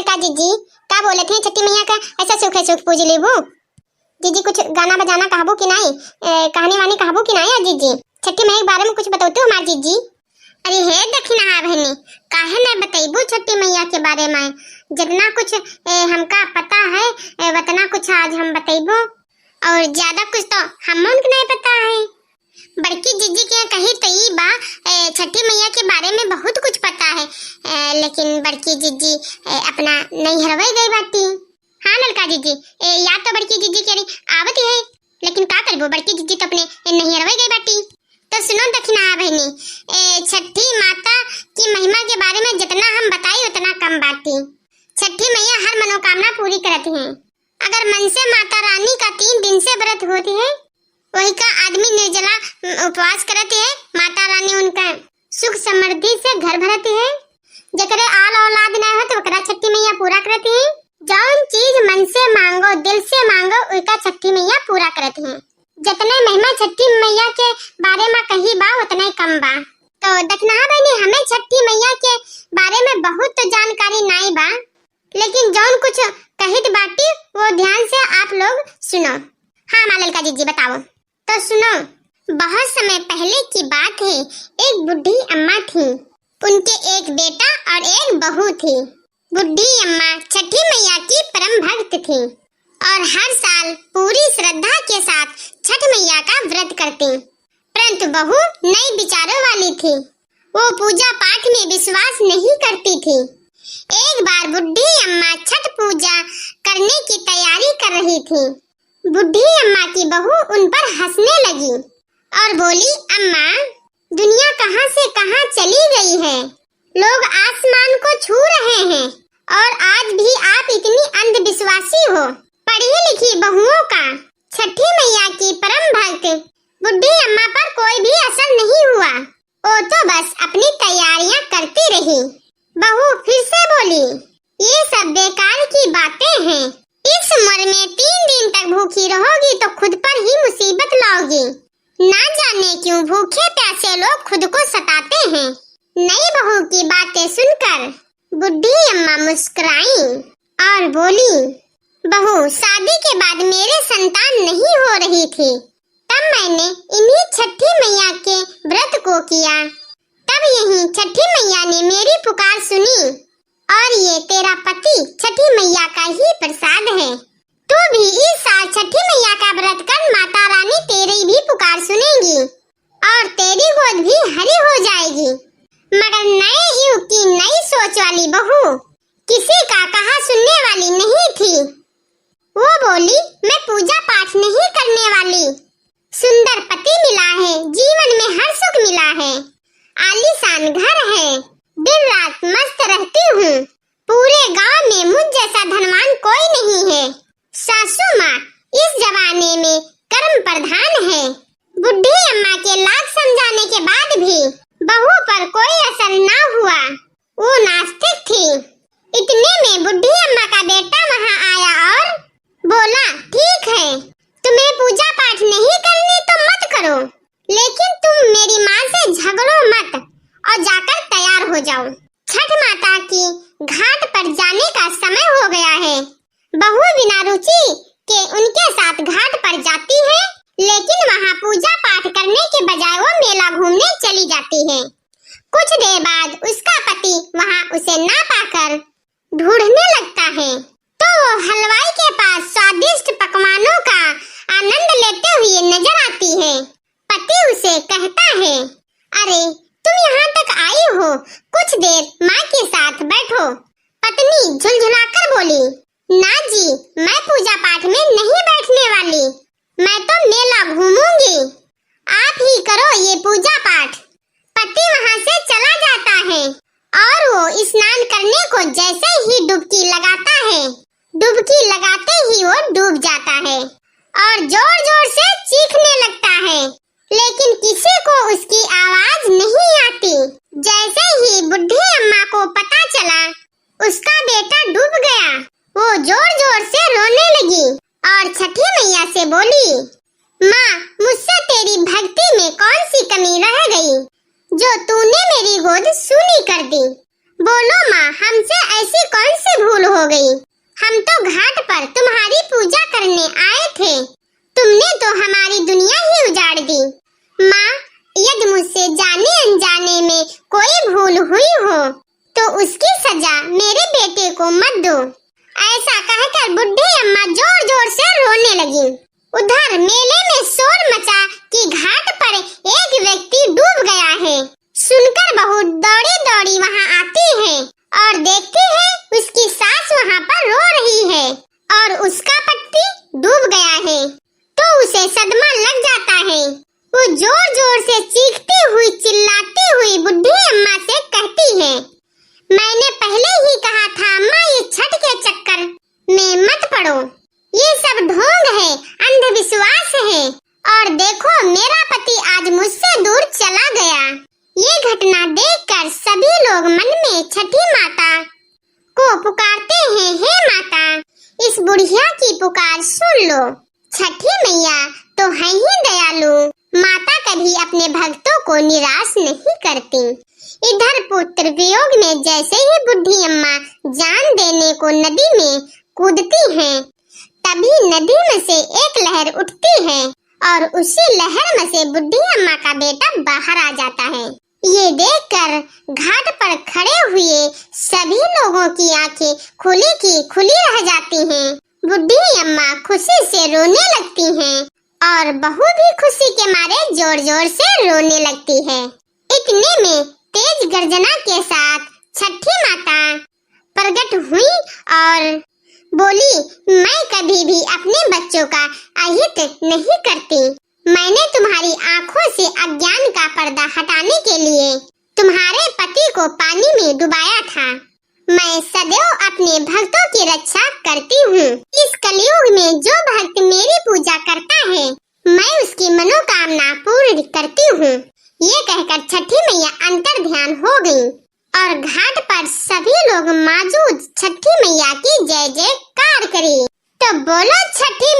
ललका जीजी का बोले थे छठी मैया का ऐसा सुख पूज लेबू। जीजी कुछ गाना बजाना कहबो कि नहीं, कहानी वानी कहबो कि नहीं जीजी? छठी मैया के बारे में कुछ बताओ हमार जीजी। अरे हे दक्षिणा बहनी काहे न बताइबू छठी मैया के बारे में, जितना कुछ हमका पता है उतना कुछ आज हम बताइबो, और ज्यादा कुछ तो हम उनको नहीं पता है। बड़की जीजी के कही तई बा छठी मैया के बारे में बहुत कुछ पता है, लेकिन बड़की जीजी अपना नहीं हरवाई गई बाटी। हाँ ललका जीजी याद तो बड़की जीजी के आवत है, लेकिन का करबो बड़की जीजी तो अपने नहीं हरवाई गई बाटी। तो सुनो दक्षिणा बहनी, छठी माता की महिमा के बारे में जितना हम बताई उतना कम बाटी। छठी मैया हर मनोकामना पूरी करती हैं। अगर मन से माता रानी का 3 दिन से व्रत होती है, वही का आदमी निर्जला उपवास करते है, माता रानी उनका सुख समृद्धि से घर भरती है। जकरे आल औलाद न हो तो ओकरा छठी मैया पूरा करती है। जौन चीज मन से मांगो दिल से मांगो उनका छठी मैया पूरा करती है। जितने महिमा छठी मैया के बारे में कही बा उतना ही कम बा। तो दक्षिणा बहनी हमें छठी मैया के बारे में बहुत तो जानकारी नहीं बा, लेकिन जौन कुछ कहित बाटी वो ध्यान से आप लोग सुनो। हाँ माँ ललका जीजी बताओ। तो सुनो, बहुत समय पहले की बात है, एक बुढ़ी अम्मा थी। उनके एक बेटा और एक बहू थी। बुढ़ी अम्मा छठी मैया की परम भक्त थी और हर साल पूरी श्रद्धा के साथ छठ मैया का व्रत करती। परंतु बहू नई विचारों वाली थी, वो पूजा पाठ में विश्वास नहीं करती थी। एक बार बुढ़ी अम्मा छठ पूजा करने की तैयारी कर रही थी। बुढ़ी अम्मा की बहू उन पर हंसने लगी और बोली, अम्मा दुनिया कहां से कहां चली गई है, लोग आसमान को छू रहे हैं और आज भी आप इतनी अंधविश्वासी हो। पढ़ी लिखी बहुओं का छठी मैया की परम भक्त बुढ़ी अम्मा पर कोई भी असर नहीं हुआ, वो तो बस अपनी तैयारियां करती रही। बहू फिर से बोली, ये सब बेकार की बातें हैं, इस उम्र में 3 दिन तक भूखी रहोगी तो खुद पर ही मुसीबत लाओगी। ना जाने क्यों भूखे प्यासे लोग खुद को सताते हैं। नई बहू की बातें सुनकर बुढ़ी अम्मा मुस्कुराई और बोली, बहू शादी के बाद मेरे संतान नहीं हो रही थी, तब मैंने इन्हीं छठी मैया के व्रत को किया। तब यही छठी मैया ने मेरी पुकार सुनी और ये तेरा पति छठी मैया का ही प्रसाद है। तू भी इस साल छठी मैया का व्रत कर, माता रानी तेरी भी पुकार सुनेगी और तेरी गोद भी हरी हो जाएगी। मगर नए युग की नई सोच वाली बहू किसी का कहा सुनने वाली नहीं थी। वो बोली, मैं पूजा पाठ नहीं करने वाली, सुंदर पति मिला है, जीवन में हर सुख मिला है, आलीशान घर है, दिन रात मस्त रहती हूँ, पूरे गांव में मुझ जैसा धनवान कोई नहीं है। सासू माँ इस जमाने में कर्म प्रधान है। बुढ़ी अम्मा के लाख समझाने के बाद भी बहू पर कोई असर न हुआ, वो नास्तिक थी। इतने में बुढ़ी अम्मा का बेटा वहाँ आया और बोला, ठीक है तुम्हें पूजा पाठ नहीं करनी तो मत करो, लेकिन तुम मेरी माँ से झगड़ो मत और जाकर तैयार हो जाओ। छठ माता की घाट पर जाने का समय हो गया है। बहू बिना रुचि के उनके साथ घाट पर जाती है, लेकिन वहाँ पूजा पाठ करने के बजाय वो मेला घूमने चली जाती है। कुछ देर बाद उसका पति वहाँ उसे ना पाकर ढूंढने लगता है, तो वो हलवाई के पास स्वादिष्ट पकवानों का आनंद लेते हुए नजर आती है। पति उसे कहता है, अरे तुम यहाँ तक आई हो, कुछ देर माँ के साथ बैठो। पत्नी झुलझुलाकर बोली, ना जी मैं पूजा पाठ में नहीं बैठने वाली, मैं तो मेला घूमूंगी, आप ही करो ये पूजा पाठ। पति वहाँ से चला जाता है और वो स्नान करने को जैसे ही डुबकी लगाता है, डुबकी लगाते ही वो डूब जाता है और जोर जोर से चीखने लगता है, लेकिन किसी को उसकी आवाज नहीं आती। जैसे ही बुढ़ी अम्मा को पता चला उसका बेटा डूब गया, वो जोर जोर से रोने लगी और छठी मैया से बोली, माँ मुझसे तेरी भक्ति में कौन सी कमी रह गई जो तूने मेरी गोद सूनी कर दी। बोलो माँ, हमसे ऐसी कौन सी भूल हो गई। हम तो घाट पर तुम्हारी पूजा करने आए थे, तुमने तो हमारी दुनिया ही उजाड़ दी। माँ, यदि मुझसे जाने अनजाने में कोई भूल हुई हो तो उसकी सजा मेरे बेटे को मत दो। ऐसा कहकर बुढ़ी अम्मा जोर जोर से रोने लगी। उधर मेले में शोर मचा कि घाट पर एक व्यक्ति डूब गया है। सुनकर बहू दौड़ी दौड़ी वहां आती है और देखती है उसकी सास वहां पर रो रही है और उसका पति डूब गया है, तो उसे सदमा लग जाता है। वो जोर जोर से चीखती हुई चिल्लाती हुई बुढ़ी अम्मा से कहती है, मैंने पहले ही कहा था अम्मा, ये छठ के चक्कर में मत पड़ो, ये सब ढोंग है, अंधविश्वास है। और देखो मेरा पति आज मुझसे दूर चला गया। ये घटना देखकर सभी लोग मन में छठी माता को पुकारते हैं, हे माता, इस बुढ़िया की पुकार सुन लो। छठी मैया तो है ही दयालु, माता कभी अपने भक्तों को निराश नहीं करती। इधर पुत्र वियोग में जैसे ही बुढ़ी अम्मा जान देने को नदी में कूदती हैं, तभी नदी में से एक लहर उठती है और उसी लहर में से बुढ़ी अम्मा का बेटा बाहर आ जाता है। ये देखकर घाट पर खड़े हुए सभी लोगों की आंखें खुली की खुली रह जाती हैं। बुढ़ी अम्मा खुशी से रोने लगती हैं और बहू भी खुशी के मारे जोर जोर से रोने लगती है। इतने में तेज गर्जना के साथ छठी माता प्रकट हुई और बोली, मैं कभी भी अपने बच्चों का अहित नहीं करती। मैंने तुम्हारी आंखों से अज्ञान का पर्दा हटाने के लिए तुम्हारे पति को पानी में डुबाया था। मैं सदैव अपने भक्तों की रक्षा करती हूँ। इस कलयुग में जो भक्त मेरी पूजा करता है, मैं उसकी मनोकामना पूर्ण करती हूँ। ये कहकर छठी मैया अंतर ध्यान हो गयी और घाट पर सभी लोग मौजूद छठी मैया की जय जयकार करी। तो बोलो छठी